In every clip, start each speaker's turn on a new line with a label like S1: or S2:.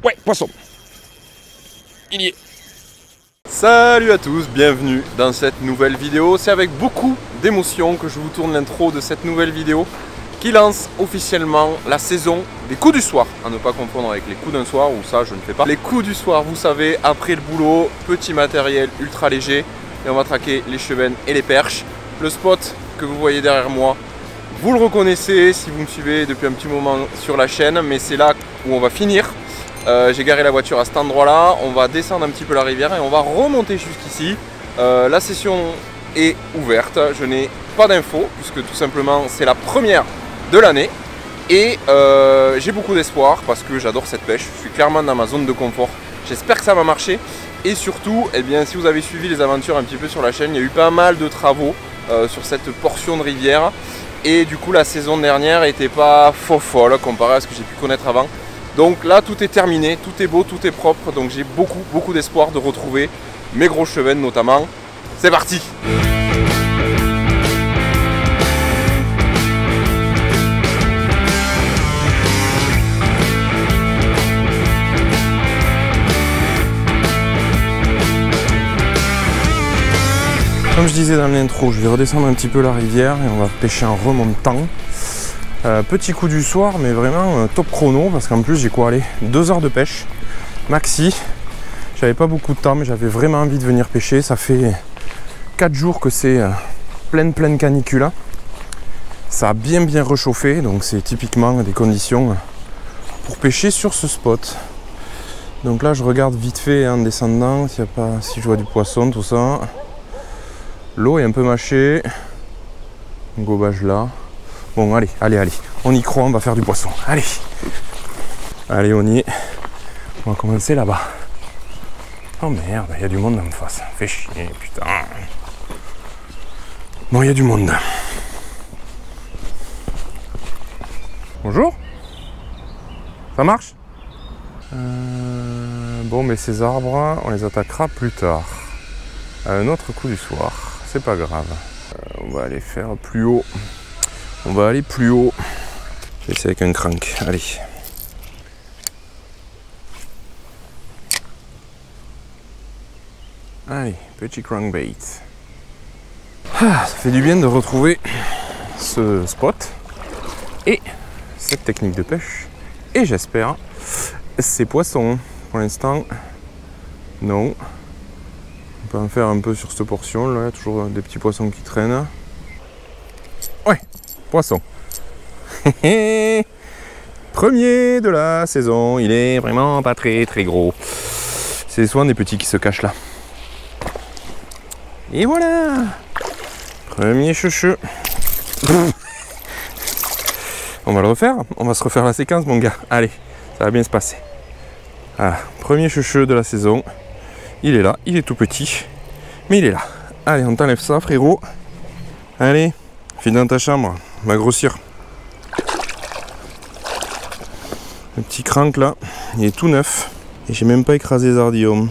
S1: Ouais, poisson. Il y est. Salut à tous, bienvenue dans cette nouvelle vidéo. C'est avec beaucoup d'émotion que je vous tourne l'intro de cette nouvelle vidéo qui lance officiellement la saison des coups du soir. À ne pas confondre avec les coups d'un soir, où ça je ne fais pas. Les coups du soir, vous savez, après le boulot, petit matériel ultra léger. Et on va traquer les chevennes et les perches. Le spot que vous voyez derrière moi, vous le reconnaissez si vous me suivez depuis un petit moment sur la chaîne. Mais c'est là où on va finir. J'ai garé la voiture à cet endroit-là. On va descendre un petit peu la rivière et on va remonter jusqu'ici. La session est ouverte. Je n'ai pas d'infos puisque tout simplement c'est la première de l'année. Et j'ai beaucoup d'espoir parce que j'adore cette pêche. Je suis clairement dans ma zone de confort. J'espère que ça va marcher. Et surtout, eh bien, si vous avez suivi les aventures un petit peu sur la chaîne, il y a eu pas mal de travaux sur cette portion de rivière. Et du coup, la saison dernière n'était pas folle comparé à ce que j'ai pu connaître avant. Donc là, tout est terminé, tout est beau, tout est propre. Donc j'ai beaucoup d'espoir de retrouver mes gros chevennes notamment. C'est parti! Comme je disais dans l'intro, je vais redescendre un petit peu la rivière et on va pêcher en remontant. Petit coup du soir, mais vraiment top chrono parce qu'en plus j'ai quoi, allez, 2 heures de pêche maxi. J'avais pas beaucoup de temps, mais j'avais vraiment envie de venir pêcher. Ça fait 4 jours que c'est pleine canicule. Ça a bien réchauffé, donc c'est typiquement des conditions pour pêcher sur ce spot. Donc là, je regarde vite fait en descendant s'il y a pas, si je vois du poisson, tout ça. L'eau est un peu mâchée. Un gobage là. Bon, allez, on y croit, on va faire du poisson. Allez, on y est. On va commencer là-bas. Oh merde, il y a du monde en face. Fais chier, putain. Bon, il y a du monde. Bonjour. Ça marche? Bon, mais ces arbres, on les attaquera plus tard. À un autre coup du soir. C'est pas grave. On va aller faire plus haut. On va aller plus haut. Je vais essayer avec un crank. Allez. Allez, petit crankbait. Ah, ça fait du bien de retrouver ce spot et cette technique de pêche. Et j'espère ces poissons. Pour l'instant, non. On peut en faire un peu sur cette portion là. Il y a toujours des petits poissons qui traînent. Ouais, poisson. Premier de la saison. Il est vraiment pas très gros. C'est souvent des petits qui se cachent là. Et voilà. Premier chouchou. On va le refaire. On va se refaire la séquence, mon gars. Allez, ça va bien se passer. Voilà, premier chouchou de la saison. Il est là, il est tout petit, mais il est là. Allez, on t'enlève ça, frérot. Allez, file dans ta chambre, on va grossir. Le petit crank là, il est tout neuf. Et j'ai même pas écrasé les ardilles.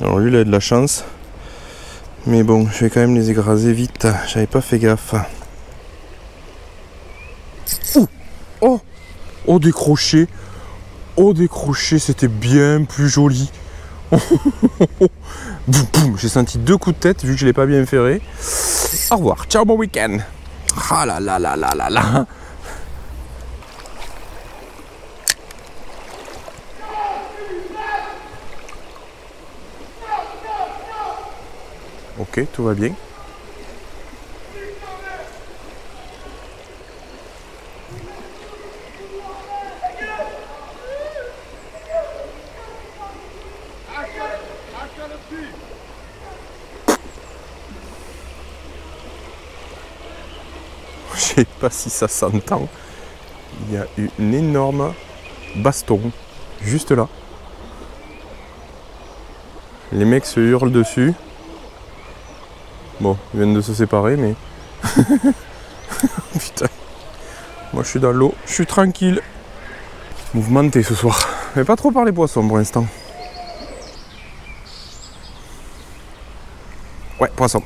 S1: Alors lui, il a de la chance. Mais bon, je vais quand même les écraser vite. J'avais pas fait gaffe. Oh, oh, décroché. Oh, décroché, c'était bien plus joli. Boum, boum. J'ai senti 2 coups de tête vu que je l'ai pas bien ferré. Au revoir, ciao, bon week-end. Ah là là là là là là. Ok, tout va bien. Je sais pas si ça s'entend. Il y a une énorme baston juste là. Les mecs se hurlent dessus. Bon, ils viennent de se séparer, mais... Putain. Moi, je suis dans l'eau. Je suis tranquille. Mouvementé ce soir. Mais pas trop par les poissons pour l'instant. Ouais, poisson.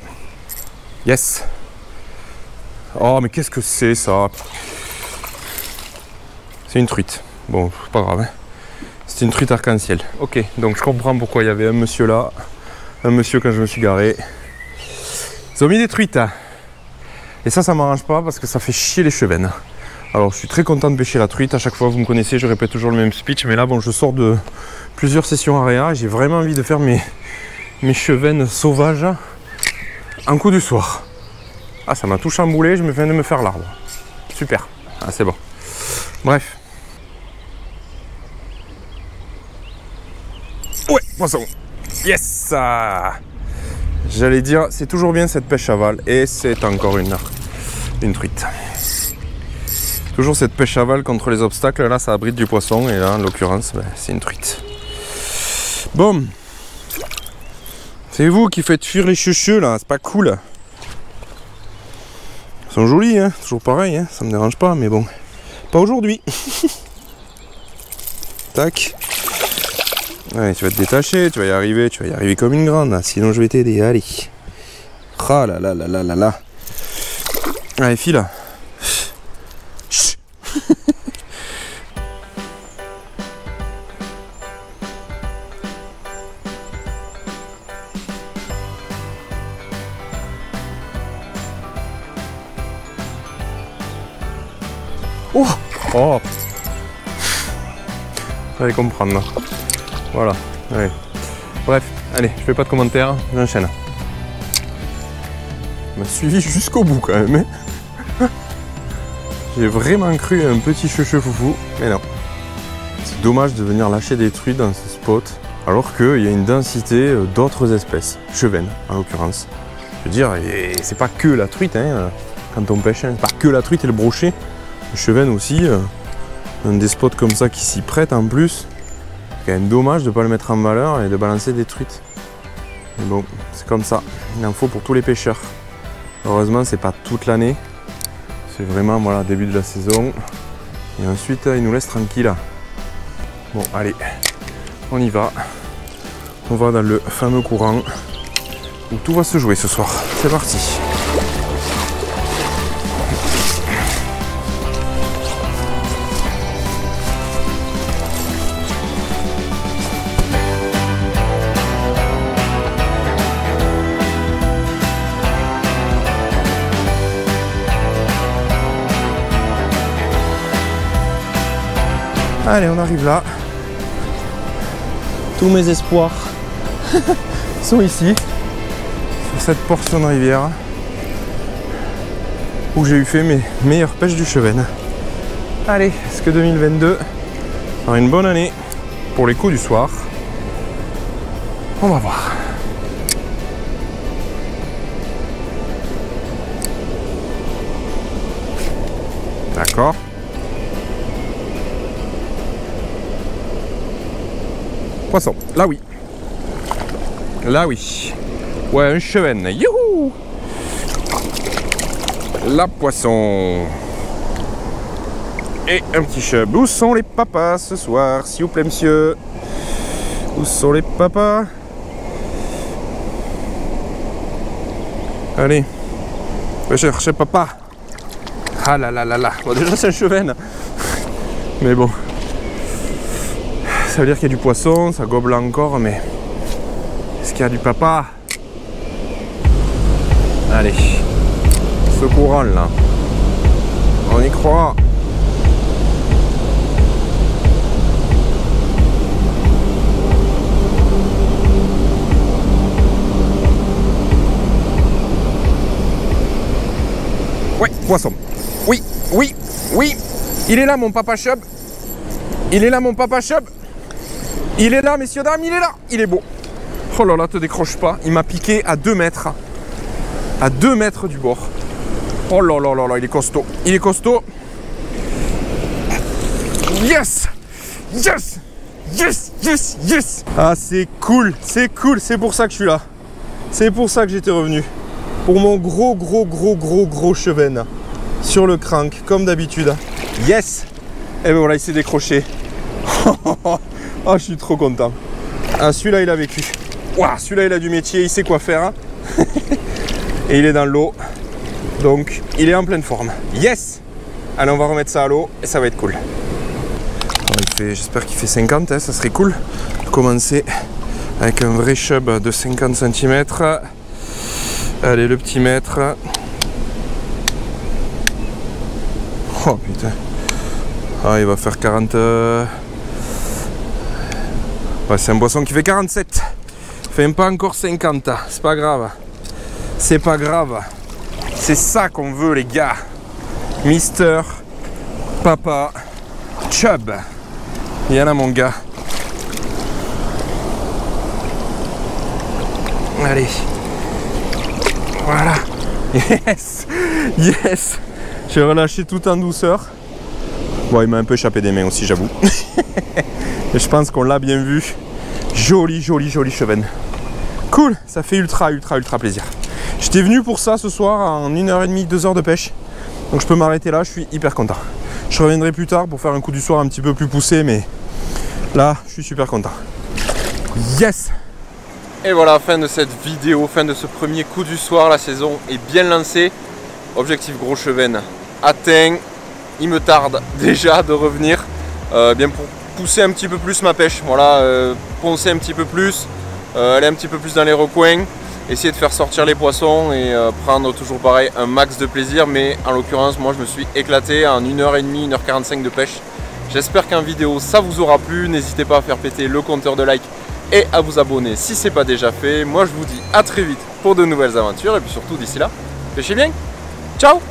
S1: Yes. Oh, mais qu'est-ce que c'est ça? C'est une truite. Bon, pas grave. Hein. C'est une truite arc-en-ciel. Ok, donc je comprends pourquoi il y avait un monsieur là, un monsieur quand je me suis garé. Ils ont mis des truites. Et ça m'arrange pas parce que ça fait chier les chevennes. Alors je suis très content de pêcher la truite. À chaque fois, vous me connaissez, je répète toujours le même speech. Mais là, bon, je sors de plusieurs sessions aréa et j'ai vraiment envie de faire mes chevennes sauvages en coup du soir. Ah, ça m'a tout chamboulé, je viens de me faire l'arbre. Super. Ah, c'est bon. Bref. Ouais, poisson. Yes. J'allais dire, c'est toujours bien cette pêche à val. Et c'est encore une truite. Toujours cette pêche à val contre les obstacles. Là, ça abrite du poisson. Et là, en l'occurrence, ben, c'est une truite. Bon. C'est vous qui faites fuir les chucheux, là. C'est pas cool. Ils sont jolis, hein. Toujours pareil, hein. Ça me dérange pas, mais bon. Pas aujourd'hui. Tac. Ouais, tu vas te détacher, tu vas y arriver comme une grande, là. Sinon je vais t'aider, allez. Ah là là là là là là. Allez, file. Chut. Oh, oh. Vous allez comprendre là. Voilà. Ouais. Bref, allez, je fais pas de commentaires, j'enchaîne. Il m'a suivi jusqu'au bout quand même. Hein. J'ai vraiment cru à un petit cheveu foufou, mais non. C'est dommage de venir lâcher des truites dans ce spot, alors qu'il y a une densité d'autres espèces, chevennes en l'occurrence. Je veux dire, c'est pas que la truite, hein, quand on pêche, hein. C'est pas que la truite et le brochet. Le chevenne aussi, un des spots comme ça qui s'y prête en plus. C'est quand même dommage de ne pas le mettre en valeur et de balancer des truites. Mais bon, c'est comme ça, il en faut pour tous les pêcheurs. Heureusement, c'est pas toute l'année. C'est vraiment, voilà, début de la saison. Et ensuite, il nous laisse tranquille. Bon, allez, on y va. On va dans le fameux courant où tout va se jouer ce soir. C'est parti. Allez, on arrive là. Tous mes espoirs sont ici, sur cette portion de rivière, où j'ai eu fait mes meilleures pêches du chevenne. Allez, est-ce que 2022 sera une bonne année pour les coups du soir? On va voir. D'accord. Poisson, là oui. Là oui. Ouais, un chevenne. Youhou! La poisson. Et un petit cheb. Où sont les papas ce soir, s'il vous plaît, monsieur? Où sont les papas? Allez. Va chercher papa. Ah là là là là. Bon, déjà, c'est un chevenne. Mais bon. Ça veut dire qu'il y a du poisson, ça gobele encore, mais est-ce qu'il y a du papa? Allez, ce courant là, on y croit. Ouais, poisson. Oui, oui, oui. Il est là mon papa chub. Il est là mon papa chub. Il est là, messieurs, dames, il est là. Il est beau. Oh là là, te décroche pas. Il m'a piqué à 2 mètres. À 2 mètres du bord. Oh là là là là, il est costaud. Il est costaud. Yes! Yes! Yes! Yes! Yes! Ah, c'est cool. C'est cool. C'est pour ça que je suis là. C'est pour ça que j'étais revenu. Pour mon gros chevenne. Sur le crank, comme d'habitude. Yes! Et ben voilà, il s'est décroché. Ah, je suis trop content. Ah, celui-là, il a vécu. Ouah, celui-là, il a du métier, il sait quoi faire. Hein. Et il est dans l'eau. Donc, il est en pleine forme. Yes! Allez, on va remettre ça à l'eau et ça va être cool. J'espère qu'il fait 50, hein, ça serait cool. Commencer avec un vrai chub de 50 cm. Allez, le petit mètre. Oh putain. Ah, il va faire 40. Ouais, c'est un poisson qui fait 47. Il fait pas encore 50. C'est pas grave. C'est pas grave. C'est ça qu'on veut, les gars. Mister Papa Chub. Il y en a, mon gars. Allez. Voilà. Yes. Yes. J'ai relâché tout en douceur. Bon, il m'a un peu échappé des mains aussi, j'avoue. Et je pense qu'on l'a bien vu. Joli, joli, joli chevenne. Cool. Ça fait ultra plaisir. J'étais venu pour ça ce soir en 1h30, 2 heures de pêche. Donc je peux m'arrêter là, je suis hyper content. Je reviendrai plus tard pour faire un coup du soir un petit peu plus poussé, mais là, je suis super content. Yes! Et voilà, fin de cette vidéo, fin de ce premier coup du soir. La saison est bien lancée. Objectif gros chevenne atteint. Il me tarde déjà de revenir bien pour pousser un petit peu plus ma pêche. Voilà, poncer un petit peu plus, aller un petit peu plus dans les recoins. Essayer de faire sortir les poissons et prendre toujours pareil un max de plaisir, mais en l'occurrence moi je me suis éclaté en 1h30, 1h45 de pêche. J'espère qu'en vidéo ça vous aura plu, n'hésitez pas à faire péter le compteur de like et à vous abonner si ce n'est pas déjà fait. Moi je vous dis à très vite pour de nouvelles aventures et puis surtout d'ici là, pêchez bien, ciao!